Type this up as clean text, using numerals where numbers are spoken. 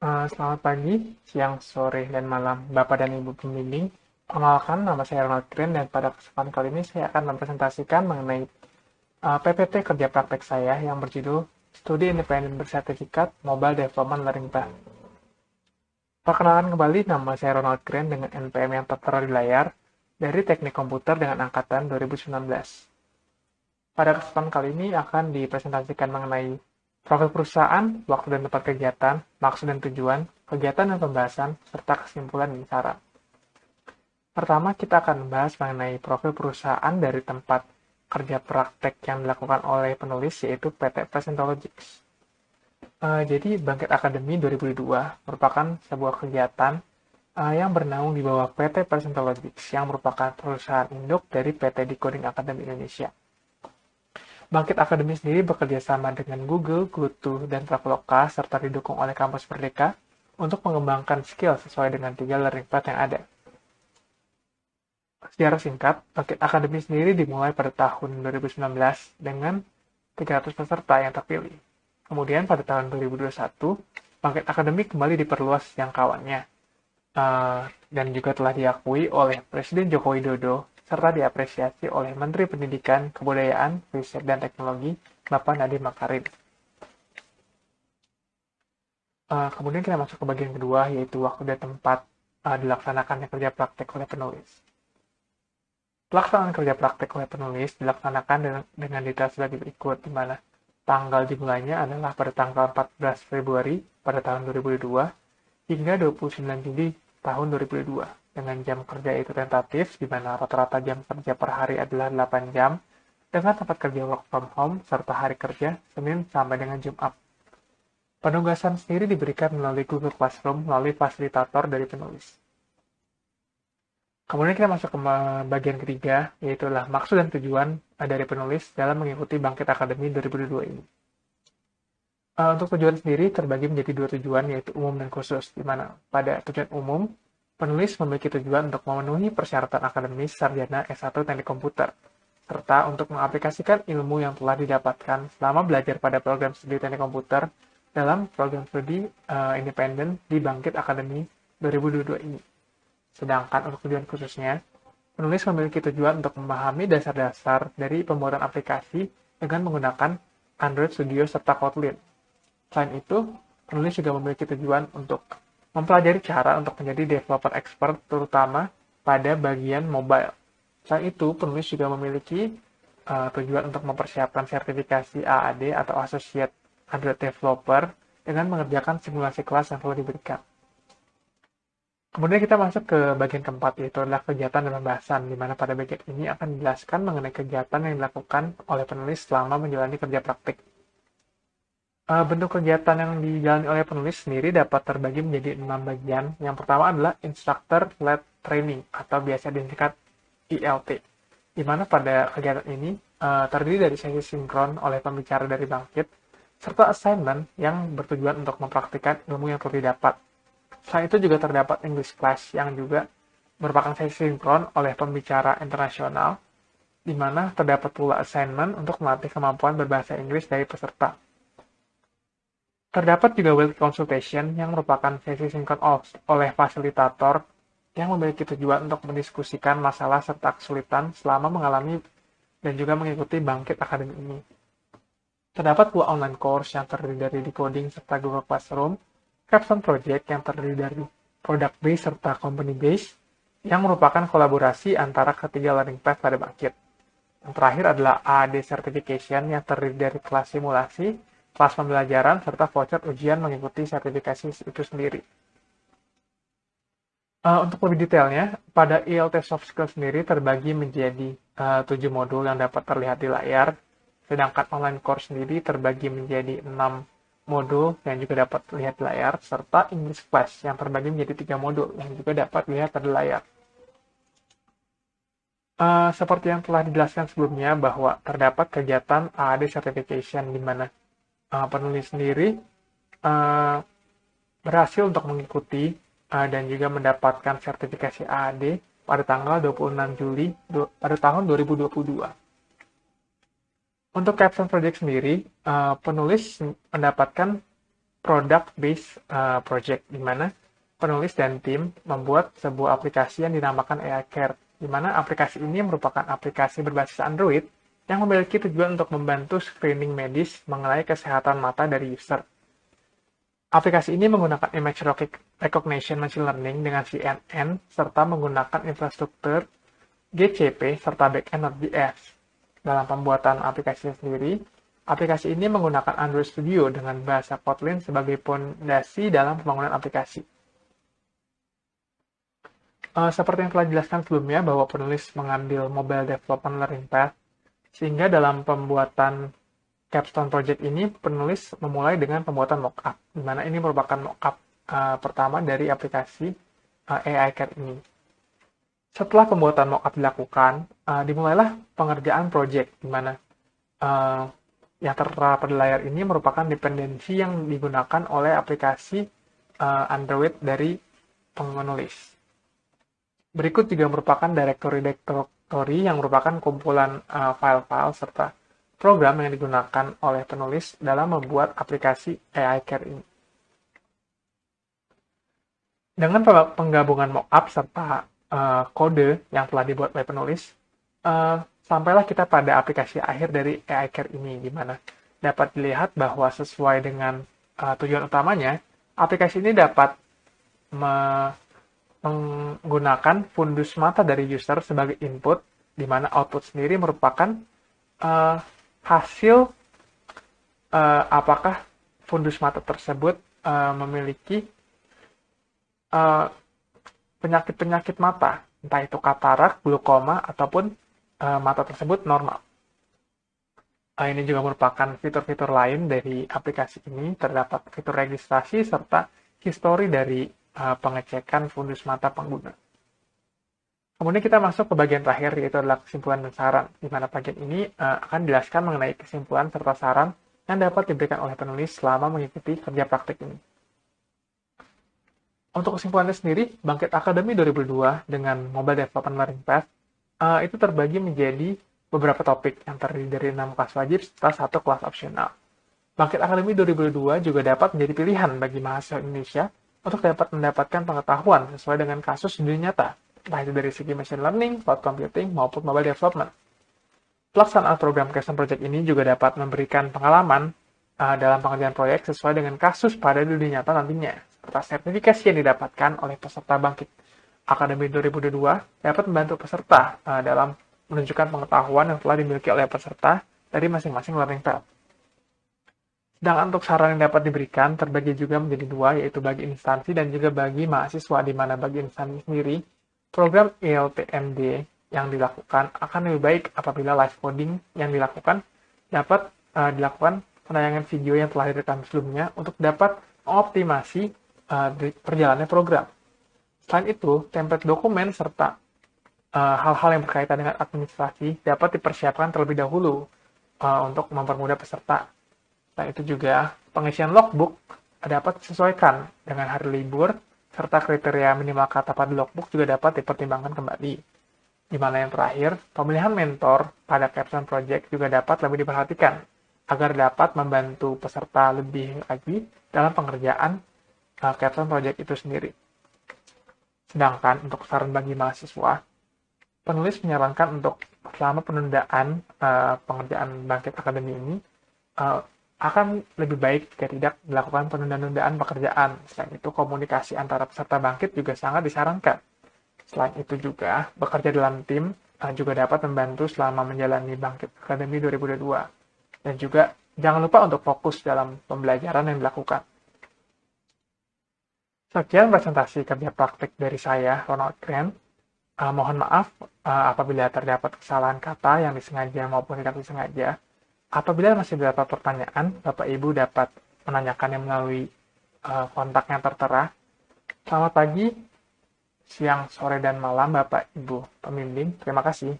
Selamat pagi, siang, sore, dan malam, Bapak dan Ibu pembimbing. Perkenalkan, nama saya Ronald Green, dan pada kesempatan kali ini saya akan mempresentasikan mengenai PPT kerja praktek saya yang berjudul Studi Independen Bersertifikat Mobile Development Learning Path. Perkenalan kembali, nama saya Ronald Green dengan NPM yang tertera di layar dari Teknik Komputer dengan angkatan 2019. Pada kesempatan kali ini akan dipresentasikan mengenai profil perusahaan, waktu dan tempat kegiatan, maksud dan tujuan, kegiatan dan pembahasan, serta kesimpulan dan saran. Pertama, kita akan membahas mengenai profil perusahaan dari tempat kerja praktek yang dilakukan oleh penulis, yaitu PT Presentologics. Jadi, Bangkit Academy 2002 merupakan sebuah kegiatan yang bernaung di bawah PT Presentologics, yang merupakan perusahaan induk dari PT Decoding Academy Indonesia. Bangkit Academy sendiri bekerja sama dengan Google, GoTo, dan Traveloka, serta didukung oleh Kampus Merdeka untuk mengembangkan skill sesuai dengan 3 learning path yang ada. Secara singkat, Bangkit Academy sendiri dimulai pada tahun 2019 dengan 300 peserta yang terpilih. Kemudian pada tahun 2021, Bangkit Academy kembali diperluas jangkauannya, dan juga telah diakui oleh Presiden Joko Widodo serta diapresiasi oleh Menteri Pendidikan, Kebudayaan, Riset, dan Teknologi, Bapak Nadiem Makarim. Kemudian kita masuk ke bagian kedua, yaitu waktu dan tempat dilaksanakannya kerja praktek oleh penulis. Pelaksanaan kerja praktek oleh penulis dilaksanakan dengan detail sebagai berikut, di mana tanggal dimulainya adalah pada tanggal 14 Februari pada tahun 2002 hingga 29 Juli tahun 2002. Dengan jam kerja itu tentatif, di mana rata-rata jam kerja per hari adalah 8 jam, dengan tempat kerja work from home, serta hari kerja Senin sampai dengan Jumat. Penugasan sendiri diberikan melalui Google Classroom melalui fasilitator dari penulis. Kemudian kita masuk ke bagian ketiga, yaitu maksud dan tujuan dari penulis dalam mengikuti Bangkit Academy 2022 ini. Untuk tujuan sendiri terbagi menjadi 2 tujuan, yaitu umum dan khusus, di mana pada tujuan umum, penulis memiliki tujuan untuk memenuhi persyaratan akademis sarjana S1 Teknik Komputer, serta untuk mengaplikasikan ilmu yang telah didapatkan selama belajar pada program studi Teknik Komputer dalam program studi independen di Bangkit Academy 2022 ini. Sedangkan untuk tujuan khususnya, penulis memiliki tujuan untuk memahami dasar-dasar dari pembuatan aplikasi dengan menggunakan Android Studio serta Kotlin. Selain itu, penulis juga memiliki tujuan untuk mempelajari cara untuk menjadi developer expert, terutama pada bagian mobile. Selain itu, penulis juga memiliki tujuan untuk mempersiapkan sertifikasi AAD atau Associate Android Developer dengan mengerjakan simulasi kelas yang telah diberikan. Kemudian kita masuk ke bagian keempat, yaitu adalah kegiatan dan pembahasan, di mana pada bagian ini akan dijelaskan mengenai kegiatan yang dilakukan oleh penulis selama menjalani kerja praktik. Bentuk kegiatan yang dijalani oleh penulis sendiri dapat terbagi menjadi 6 bagian. Yang pertama adalah Instructor-Led Training, atau biasa disingkat ILT, di mana pada kegiatan ini terdiri dari sesi sinkron oleh pembicara dari Bangkit, serta assignment yang bertujuan untuk mempraktikkan ilmu yang telah didapat. Selain itu juga terdapat English Class yang juga merupakan sesi sinkron oleh pembicara internasional, di mana terdapat pula assignment untuk melatih kemampuan berbahasa Inggris dari peserta. Terdapat juga Weekly Consultation yang merupakan sesi sinkron oleh fasilitator yang memiliki tujuan untuk mendiskusikan masalah serta kesulitan selama mengalami dan juga mengikuti Bangkit Academy ini. Terdapat pula online course yang terdiri dari decoding serta Google Classroom, Capstone Project yang terdiri dari Product Based serta Company Based yang merupakan kolaborasi antara ketiga learning path pada Bangkit. Yang terakhir adalah AAD Certification yang terdiri dari kelas simulasi, kelas pembelajaran, serta voucher ujian mengikuti sertifikasi itu sendiri. Untuk lebih detailnya, pada ILT Soft Skills sendiri terbagi menjadi 7 modul yang dapat terlihat di layar, sedangkan online course sendiri terbagi menjadi 6 modul yang juga dapat terlihat di layar, serta English Class yang terbagi menjadi 3 modul yang juga dapat dilihat di layar. Seperti yang telah dijelaskan sebelumnya bahwa terdapat kegiatan AAD Certification di mana penulis sendiri berhasil untuk mengikuti dan juga mendapatkan sertifikasi AAD pada tanggal 26 Juli pada tahun 2022. Untuk Capstone Project sendiri, penulis mendapatkan product-based project, di mana penulis dan tim membuat sebuah aplikasi yang dinamakan AI Care, di mana aplikasi ini merupakan aplikasi berbasis Android yang memiliki tujuan untuk membantu screening medis mengenai kesehatan mata dari user. Aplikasi ini menggunakan image recognition machine learning dengan CNN serta menggunakan infrastruktur GCP serta backend Node.js. Dalam pembuatan aplikasi sendiri, aplikasi ini menggunakan Android Studio dengan bahasa Kotlin sebagai fondasi dalam pembangunan aplikasi. Seperti yang telah dijelaskan sebelumnya bahwa penulis mengambil Mobile Development Learning Path, sehingga dalam pembuatan Capstone Project ini penulis memulai dengan pembuatan mockup, di mana ini merupakan mockup pertama dari aplikasi AI Care ini. Setelah pembuatan mockup dilakukan, dimulailah pengerjaan project, di mana yang tertera pada layar ini merupakan dependensi yang digunakan oleh aplikasi Android dari penulis. Berikut juga merupakan directory yang merupakan kumpulan file-file serta program yang digunakan oleh penulis dalam membuat aplikasi AI Care ini. Dengan penggabungan mockup serta kode yang telah dibuat oleh penulis, sampailah kita pada aplikasi akhir dari AI Care ini, di mana dapat dilihat bahwa sesuai dengan tujuan utamanya, aplikasi ini dapat menggunakan fundus mata dari user sebagai input, di mana output sendiri merupakan hasil apakah fundus mata tersebut memiliki penyakit-penyakit mata, entah itu katarak, glaukoma, ataupun mata tersebut normal. Ini juga merupakan fitur-fitur lain dari aplikasi ini, terdapat fitur registrasi serta histori dari pengecekan fundus mata pengguna. Kemudian kita masuk ke bagian terakhir, yaitu adalah kesimpulan dan saran, di mana bagian ini akan dijelaskan mengenai kesimpulan serta saran yang dapat diberikan oleh penulis selama mengikuti kerja praktik ini. Untuk kesimpulannya sendiri, Bangkit Academy 2002 dengan Mobile Development Learning Path itu terbagi menjadi beberapa topik yang terdiri dari 6 kelas wajib serta 1 kelas opsional. Bangkit Academy 2002 juga dapat menjadi pilihan bagi mahasiswa Indonesia untuk dapat mendapatkan pengetahuan sesuai dengan kasus di dunia nyata, entah itu dari segi machine learning, cloud computing, maupun mobile development. Pelaksanaan program Capstone Project ini juga dapat memberikan pengalaman dalam pengerjaan proyek sesuai dengan kasus pada dunia nyata nantinya, serta sertifikasi yang didapatkan oleh peserta Bangkit Academy 2002 dapat membantu peserta dalam menunjukkan pengetahuan yang telah dimiliki oleh peserta dari masing-masing learning path. Sedangkan untuk saran yang dapat diberikan terbagi juga menjadi 2, yaitu bagi instansi dan juga bagi mahasiswa, di mana bagi instansi sendiri, program ILTMD yang dilakukan akan lebih baik apabila live coding yang dilakukan dapat dilakukan penayangan video yang telah direkam sebelumnya untuk dapat mengoptimasi perjalanannya program. Selain itu, template dokumen serta hal-hal yang berkaitan dengan administrasi dapat dipersiapkan terlebih dahulu untuk mempermudah peserta. Selain itu juga, pengisian logbook dapat disesuaikan dengan hari libur, serta kriteria minimal kata pada logbook juga dapat dipertimbangkan kembali. Di mana yang terakhir, pemilihan mentor pada Capstone Project juga dapat lebih diperhatikan, agar dapat membantu peserta lebih lagi dalam pengerjaan Capstone Project itu sendiri. Sedangkan untuk saran bagi mahasiswa, penulis menyarankan untuk selama penundaan pengerjaan Bangkit Academy ini, akan lebih baik jika tidak dilakukan penundaan-penundaan pekerjaan. Selain itu, komunikasi antara peserta Bangkit juga sangat disarankan. Selain itu juga, bekerja dalam tim juga dapat membantu selama menjalani Bangkit Academy 2022. Dan juga, jangan lupa untuk fokus dalam pembelajaran yang dilakukan. Sekian presentasi kerja praktik dari saya, Ronald Grant. Mohon maaf apabila terdapat kesalahan kata yang disengaja maupun tidak disengaja. Apabila masih beberapa pertanyaan, Bapak Ibu dapat menanyakannya melalui kontak yang tertera. Selamat pagi, siang, sore, dan malam Bapak Ibu pembimbing. Terima kasih.